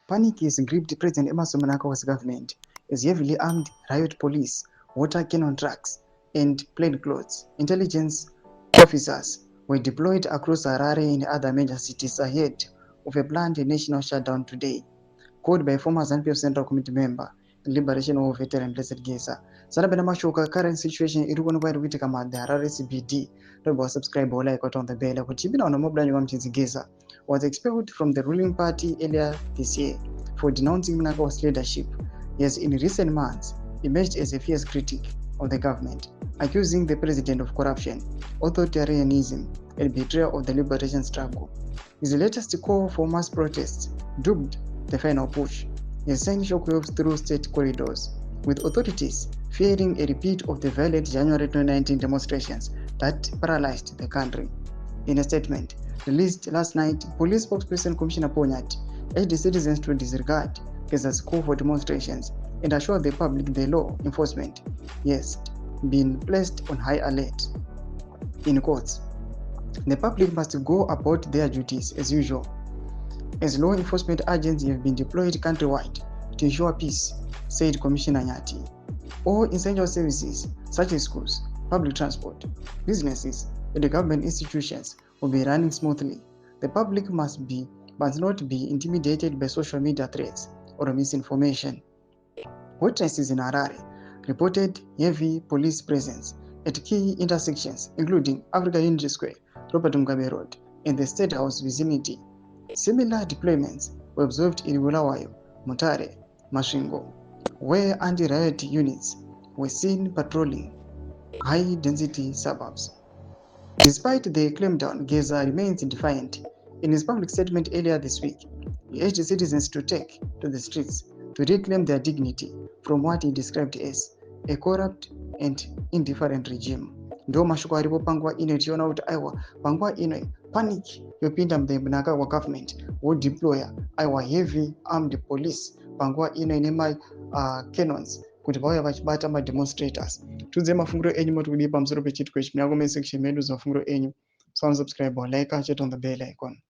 Panic has gripped President Emmerson Mnangagwa's government as heavily armed riot police, water cannon trucks, and plainclothes intelligence officers were deployed across Harare and other major cities ahead of a planned national shutdown today, called by former ZANU-PF Central Committee member and Liberation War veteran Blessed Gesa. Sanapenda mashoka current situation iri kuonekwa iri kuitika the Harare CBD. Don't subscribe or like on the bell. Kuti bina ono mobile wa Mchinzi Gesa was expelled from the ruling party earlier this year for denouncing Mnangagwa's leadership. He has in recent months emerged as a fierce critic of the government, accusing the president of corruption, authoritarianism, and betrayal of the liberation struggle. His latest call for mass protests, dubbed the final push, has sent shockwaves through state corridors, with authorities fearing a repeat of the violent January 2019 demonstrations that paralyzed the country. In a statement released last night, police spokesperson Commissioner Ponyat urged the citizens to disregard Gesa's call for demonstrations and assure the public the law enforcement has been placed on high alert. In quotes, the public must go about their duties as usual, as law enforcement agencies have been deployed countrywide to ensure peace, said Commissioner Nyati. All essential services such as schools, public transport, businesses, and government institutions will be running smoothly. The public must not be intimidated by social media threats or misinformation. Witnesses in Harare reported heavy police presence at key intersections, including Africa Unity Square, Robert Mugabe Road, and the State House vicinity. Similar deployments were observed in Bulawayo, Mutare, Masvingo, where anti-riot units were seen patrolling high-density suburbs. Despite the clampdown, Gesa remains defiant. In his public statement earlier this week, he urged citizens to take to the streets to reclaim their dignity from what he described as a corrupt and indifferent regime. Ndo mashoko aripo panguva ino tichiona kuti aiwa panguva ino panic yopinda Mnangagwa government wodeploya aiwa heavy armed police panguva ino ine cannons kuti vauya vachibata mademonstrators. Tudze mafungiro enyu moti kudii pamusoro pechitiko ichi. Munyango section medu mafungiro enyu. Subscribe or like, chat on the bell icon.